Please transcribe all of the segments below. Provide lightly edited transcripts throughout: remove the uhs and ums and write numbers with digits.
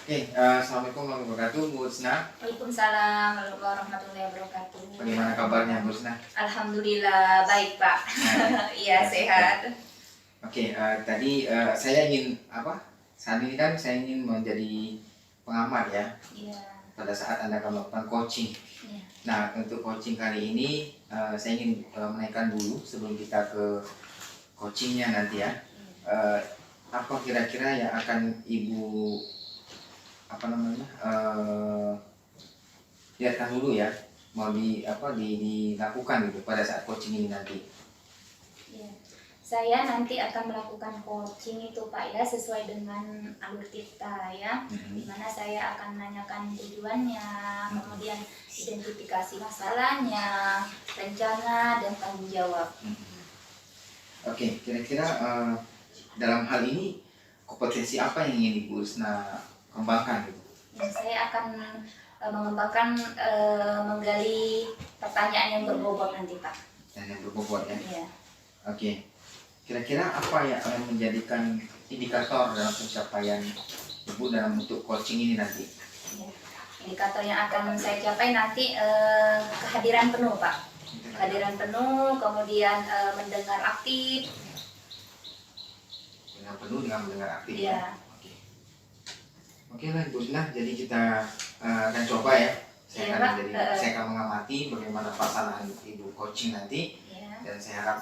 Assalamualaikum warahmatullahi wabarakatuh, Bu Husna. Waalaikumsalam warahmatullahi wabarakatuh. Bagaimana kabarnya, Bu Husna? Alhamdulillah baik, Pak. Iya, sehat. Tadi saya ingin saat ini kan saya ingin menjadi pengamat ya. Iya. Pada saat Anda akan melakukan coaching. Iya. Nah, untuk coaching kali ini saya ingin menaikkan dulu sebelum kita ke coachingnya nanti ya. Apa kira-kira yang akan Ibu lihatkan dulu ya, mau dilakukan gitu pada saat coaching ini nanti. Ya. Saya nanti akan melakukan coaching itu, Pak, ya, sesuai dengan alur kita ya. Dimana saya akan menanyakan tujuannya, kemudian identifikasi masalahnya, rencana dan tanggung jawab. Kira-kira dalam hal ini kompetensi apa yang ingin Ibu Husna kembangkan gitu? Ya, saya akan mengembangkan menggali pertanyaan yang berbobot nanti, Pak. Dan yang berbobot ya? Iya. Kira-kira apa yang menjadikan indikator dalam pencapaian Ibu dalam bentuk coaching ini nanti? Ya. Indikator yang akan saya capai nanti kehadiran penuh, Pak. Kehadiran penuh, kemudian mendengar aktif. Dengan penuh dengan mendengar aktif. Ya. Oke lah, Ibu Husna, jadi kita akan coba ya. Saya akan mengamati bagaimana pelaksanaan Ibu coaching nanti. Ya. Dan saya harap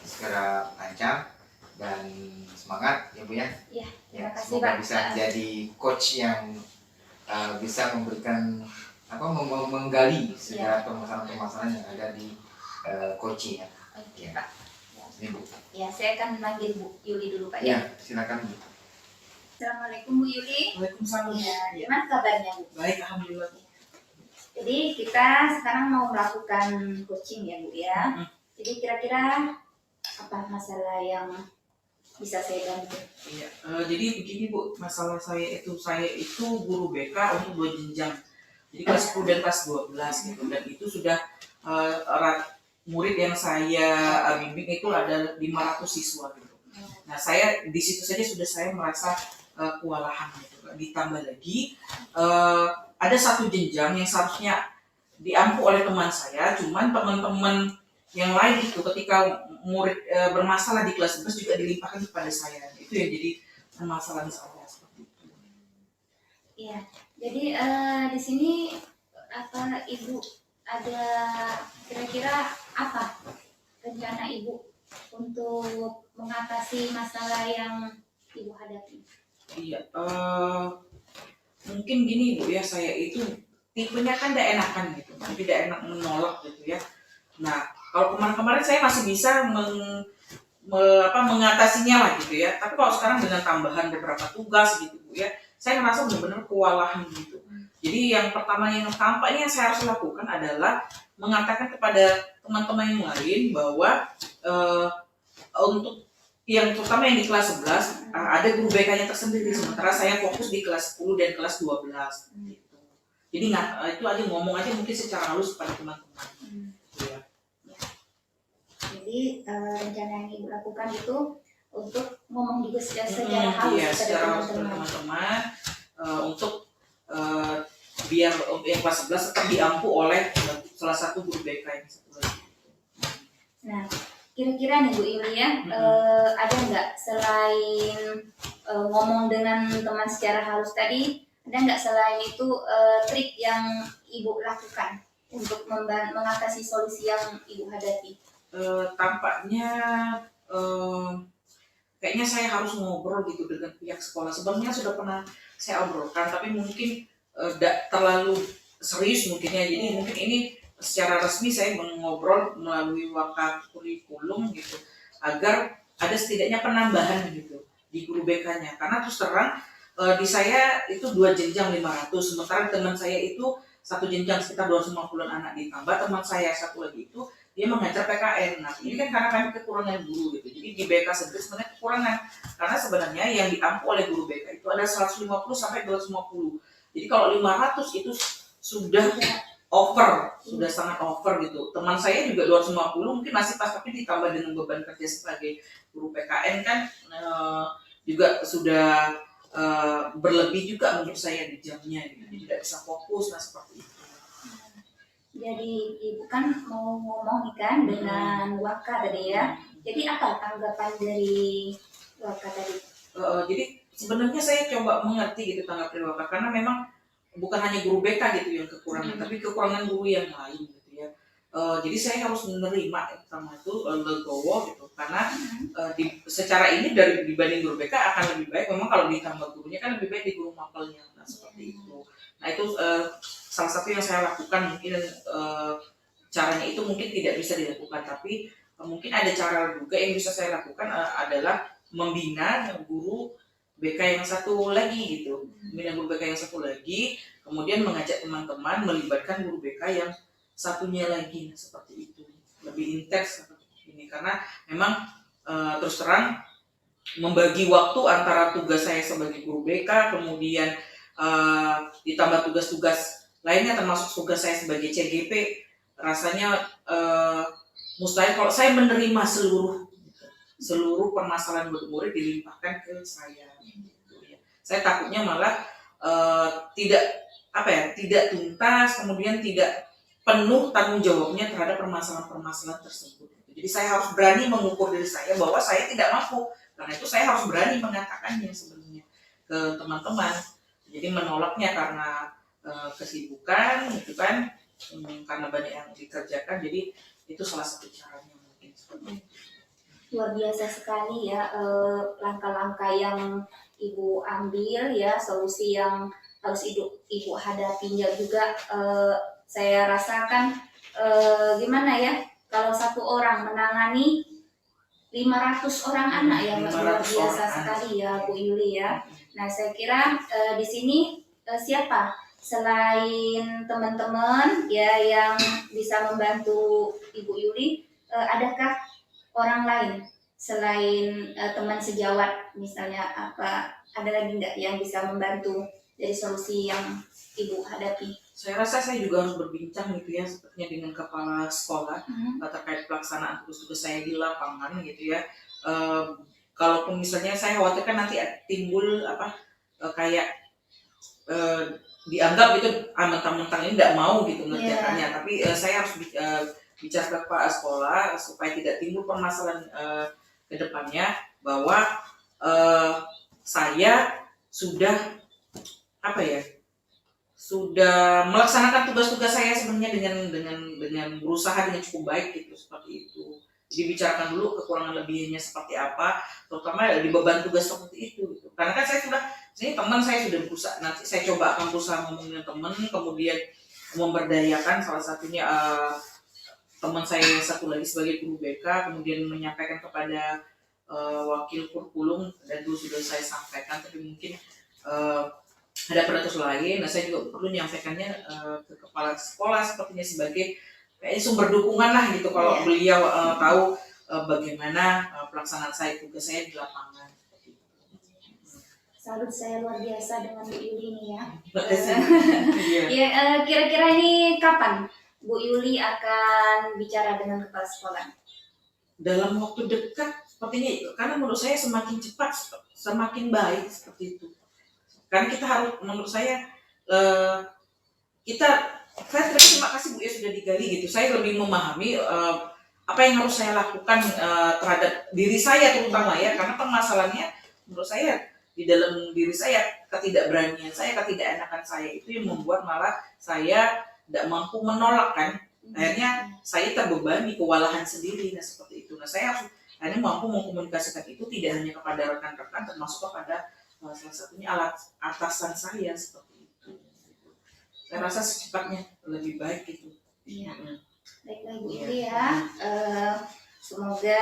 segera lancar dan semangat ya Bu ya. Ya, terima kasih semoga Pak. Bisa jadi coach yang bisa memberikan menggali segala permasalahan-permasalahan yang ada di coaching ya. Oke, Pak. Ini Bu. Ya, saya akan manggil Bu Yuli dulu, Pak ya. Silakan Bu. Assalamualaikum Bu Yuli. Waalaikumsalam. Ya, gimana kabarnya Bu? Baik, alhamdulillah. Jadi kita sekarang mau melakukan coaching ya Bu ya. Jadi kira-kira apa masalah yang bisa saya bantu? Iya, jadi begini Bu, masalah saya itu guru BK untuk 2 jenjang. Jadi kelas 10 dan kelas 12 gitu. Dan itu sudah murid yang saya bimbing itu ada 500 siswa gitu. Nah, saya di situ saja sudah saya merasa kewalahan gitu. Ditambah lagi ada satu jenjang yang seharusnya diampu oleh teman saya, cuman teman-teman yang lain itu ketika murid bermasalah di kelas 11 juga dilimpahkan kepada saya. Itu yang jadi permasalahan saya seperti itu. Iya. Jadi di sini Ibu ada kira-kira apa rencana Ibu untuk mengatasi masalah yang Ibu hadapi? Iya, mungkin gini Bu ya, saya itu tipenya kan tidak enakan gitu, tidak enak menolak gitu ya. Nah, kalau kemarin-kemarin saya masih bisa mengatasinya lah gitu ya. Tapi kalau sekarang dengan tambahan beberapa tugas gitu Bu ya, saya merasa benar-benar kewalahan gitu. Jadi yang pertama yang tampaknya saya harus lakukan adalah mengatakan kepada teman-teman yang lain bahwa untuk yang terutama yang di kelas 11 ada guru BK-nya tersendiri, sementara saya fokus di kelas 10 dan kelas 12 gitu. Jadi itu aja ngomong aja mungkin secara halus kepada teman-teman. Ya. Jadi rencana yang Ibu lakukan itu untuk ngomong juga secara halus kepada teman-teman untuk biar yang kelas 11 tetap diampu oleh salah satu guru BK yang satu lagi. Nah, kira-kira nih Bu Yuli ya, ada nggak selain ngomong dengan teman secara halus tadi, ada nggak selain itu trik yang Ibu lakukan untuk mengatasi solusi yang Ibu hadapi? Tampaknya kayaknya saya harus ngobrol gitu dengan pihak sekolah. Sebenarnya sudah pernah saya obrolkan, tapi mungkin tidak terlalu serius mungkin ya. Jadi mungkin ini secara resmi saya mengobrol melalui wakaf kurikulum gitu, agar ada setidaknya penambahan gitu di guru BK-nya. Karena terus terang di saya itu 2 jenjang 500, sementara teman saya itu satu jenjang sekitar 250 anak, ditambah teman saya satu lagi itu dia mengajar PKN. Nah, ini kan karena kami kekurangan guru gitu. Jadi di BK sendiri sebenarnya kekurangan. Karena sebenarnya yang diampu oleh guru BK itu ada 150 sampai 250. Jadi kalau 500 itu sudah over, sudah sangat over gitu. Teman saya juga 250 mungkin masih pas, tapi ditambah dengan beban kerja sebagai guru PKN kan juga sudah berlebih juga menurut saya di jamnya gitu. Jadi tidak bisa fokus, nah seperti itu. Jadi ibu kan mau ngomong nih kan dengan Waka tadi ya. Jadi apa tanggapan dari Waka tadi? Jadi sebenarnya saya coba mengerti gitu tanggapan Waka, karena memang bukan hanya guru BK gitu yang kekurangan, tapi kekurangan guru yang lain gitu ya. Jadi saya harus menerima pertama itu legowo gitu, karena secara ini dari dibanding guru BK akan lebih baik memang kalau ditambah gurunya kan lebih baik di guru mapelnya, nah seperti itu. Nah itu salah satu yang saya lakukan, mungkin caranya itu mungkin tidak bisa dilakukan, tapi mungkin ada cara juga yang bisa saya lakukan adalah membina guru BK yang satu lagi gitu, membina guru BK yang satu lagi, kemudian mengajak teman-teman melibatkan guru BK yang satunya lagi, seperti itu, lebih intens seperti ini, karena memang terus terang membagi waktu antara tugas saya sebagai guru BK, kemudian ditambah tugas-tugas lainnya termasuk tugas saya sebagai CGP, rasanya mustahil kalau saya menerima seluruh permasalahan murid dilimpahkan ke saya. Saya takutnya malah tidak tuntas, kemudian tidak penuh tanggung jawabnya terhadap permasalahan-permasalahan tersebut. Jadi saya harus berani mengukur diri saya bahwa saya tidak mampu. Karena itu saya harus berani mengatakannya sebenarnya ke teman-teman. Jadi menolaknya karena kesibukan, gitu kan, karena banyak yang dikerjakan. Jadi itu salah satu caranya mungkin seperti itu. Luar biasa sekali ya langkah-langkah yang ibu ambil ya, solusi yang harus ibu hadapinya juga. Saya rasakan gimana ya, kalau satu orang menangani 500 orang anak ya, luar biasa sekali ya Bu Yuli ya. Nah saya kira di sini siapa selain teman-teman ya yang bisa membantu Ibu Yuli, adakah orang lain selain teman sejawat misalnya, apa ada lagi nggak yang bisa membantu dari solusi yang ibu hadapi? Saya rasa saya juga harus berbincang gitu ya, sepertinya dengan kepala sekolah terkait pelaksanaan tugas-tugas saya di lapangan gitu ya. Kalaupun misalnya saya khawatirkan nanti timbul kayak dianggap itu mentang-mentang ini tidak mau gitu mengerjakannya, tapi saya harus bicara ke kepala sekolah supaya tidak timbul permasalahan ke depannya, bahwa saya sudah sudah melaksanakan tugas-tugas saya sebenarnya dengan berusaha dengan cukup baik gitu, seperti itu. Dibicarakan dulu kekurangan lebihnya seperti apa, terutama di beban tugas seperti itu gitu. Karena kan ini teman saya sudah berusaha, nanti saya coba akan berusaha ngomong dengan teman, kemudian memberdayakan salah satunya teman saya yang satu lagi sebagai guru BK, kemudian menyampaikan kepada wakil kurikulum, dan dulu sudah saya sampaikan, tapi mungkin ada peratus lain. Nah saya juga perlu menyampaikannya ke kepala sekolah sepertinya sebagai sumber dukungan lah gitu, kalau beliau tahu bagaimana pelaksanaan saya, tugas saya di lapangan. Salut, saya luar biasa dengan Bu Yuli ini ya. Iya. Kira-kira ini kapan Bu Yuli akan bicara dengan kepala sekolah? Dalam waktu dekat sepertinya itu, karena menurut saya semakin cepat semakin baik seperti itu. Karena kita harus, menurut saya terima kasih Bu ya sudah digali gitu. Saya lebih memahami apa yang harus saya lakukan terhadap diri saya terutama ya, karena permasalahannya menurut saya di dalam diri saya, ketidakberanian saya, ketidakenakan saya itu yang membuat malah saya tidak mampu menolak kan. Akhirnya saya terbebani, kewalahan sendiri, nah seperti itu. Nah saya harus akhirnya mampu mengkomunikasikan itu tidak hanya kepada rekan-rekan, termasuk kepada salah satunya atasan saya seperti itu. Saya rasa secepatnya lebih baik gitu. Iya. Baiklah Ibu Yuli ya. Semoga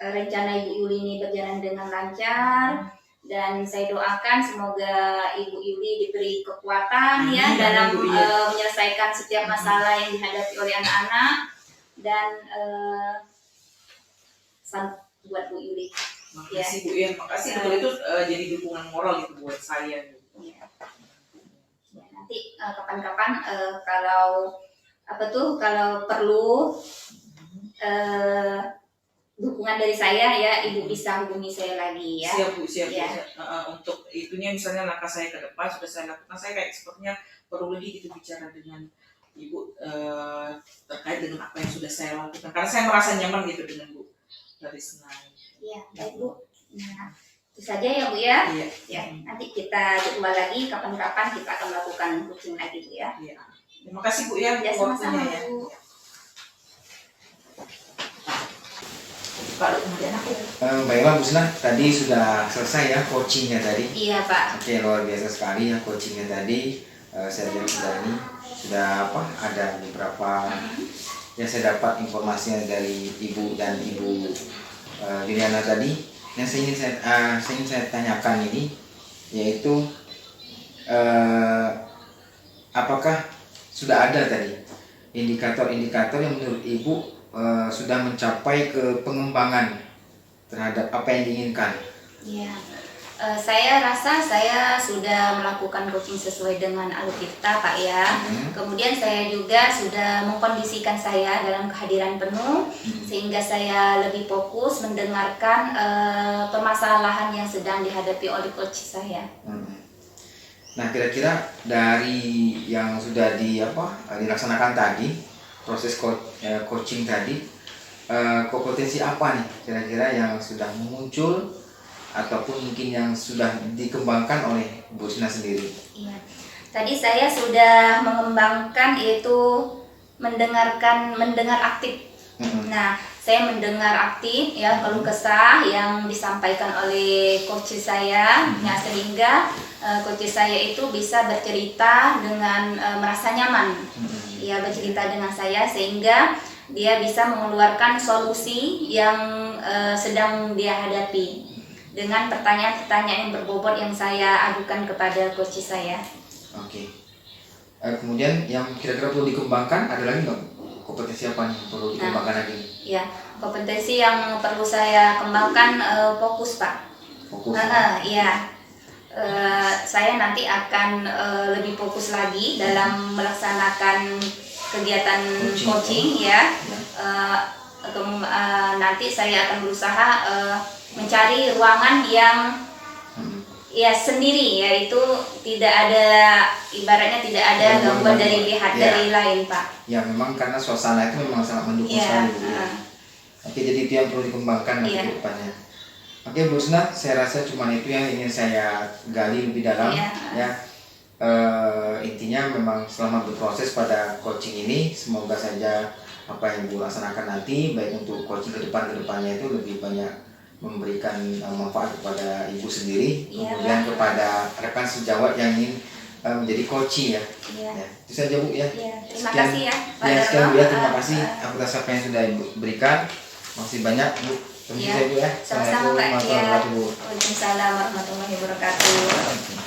rencana Ibu Yuli ini berjalan dengan lancar, dan saya doakan semoga Ibu Yuli diberi kekuatan ya dalam menyelesaikan setiap masalah yang dihadapi oleh anak-anak, dan buat Bu Yuli. Makasih Bu ya, makasih betul, itu jadi dukungan moral gitu buat saya. Gitu. Ya, nanti kapan-kapan kalau perlu dukungan dari saya ya, Ibu bisa hubungi saya lagi ya. Siap Bu, siap Bu. Ya. Untuk itunya misalnya langkah saya ke depan sudah saya lakukan, saya kayak sepertinya perlu lagi gitu bicara dengan Ibu terkait dengan apa yang sudah saya lakukan, karena saya merasa nyaman gitu dengan Bu Risna. Iya, baik Bu. Nah, itu saja ya Bu ya. Iya. Ya, nanti kita jadwal lagi kapan-kapan kita akan melakukan coaching lagi Bu ya. Iya. Terima kasih Bu ya, Ya, waktunya sama-sama ya. Bu. Kalau kemudian aku Baiklah Bu Sina, tadi sudah selesai ya coachingnya tadi. Iya Pak. Oke, luar biasa sekali ya coachingnya tadi. Saya lihat sudah ini sudah ada beberapa yang saya dapat informasinya dari Ibu dan Ibu Juliana tadi. Yang ingin saya tanyakan ini yaitu apakah sudah ada tadi indikator-indikator yang menurut Ibu sudah mencapai ke pengembangan terhadap apa yang diinginkan? Iya. Saya rasa saya sudah melakukan coaching sesuai dengan alutsista Pak ya. Kemudian saya juga sudah mengkondisikan saya dalam kehadiran penuh sehingga saya lebih fokus mendengarkan permasalahan yang sedang dihadapi oleh coach saya. Nah, kira-kira dari yang sudah dilaksanakan tadi, proses coaching tadi, kompetensi apa nih kira-kira yang sudah muncul ataupun mungkin yang sudah dikembangkan oleh Bu Risna sendiri? Iya. Tadi saya sudah mengembangkan yaitu mendengar aktif. Nah, saya mendengar aktif ya keluh kesah yang disampaikan oleh coach saya, ya sehingga coach saya itu bisa bercerita dengan merasa nyaman. Ya, bercerita dengan saya sehingga dia bisa mengeluarkan solusi yang sedang dia hadapi dengan pertanyaan-pertanyaan yang berbobot yang saya ajukan kepada coach saya. Oke. Kemudian yang kira-kira perlu dikembangkan ada lagi nggak? Kompetensi apa nih yang perlu dikembangkan lagi? Ya, kompetensi yang perlu saya kembangkan fokus Pak. Fokus. Iya. Saya nanti akan lebih fokus lagi dalam melaksanakan kegiatan coaching ya. Nanti saya akan berusaha mencari ruangan yang ya sendiri, yaitu tidak ada, ibaratnya tidak ada gangguan dari pihak dari lain Pak. Ya memang karena suasana itu memang sangat mendukung sekali. Oke, jadi itu yang perlu dikembangkan nanti ke depannya. Oke Bu Risna, saya rasa cuma itu yang ingin saya gali lebih dalam ya. Intinya memang selama berproses pada coaching ini, semoga saja apa yang Ibu laksanakan nanti baik untuk coaching kedepannya itu lebih banyak memberikan manfaat kepada Ibu sendiri, kemudian kepada rekan sejawat yang ingin menjadi coaching ya. Ya. Itu saja Bu ya. Terima kasih ya Pak. Sekian Bu ya, terima kasih atas apa yang sudah Ibu berikan. Masih banyak Bu. Terima kasih Bu ya. Sama-sama Pak. Assalamualaikum warahmatullahi wabarakatuh. Waalaikumsalam warahmatullahi wabarakatuh.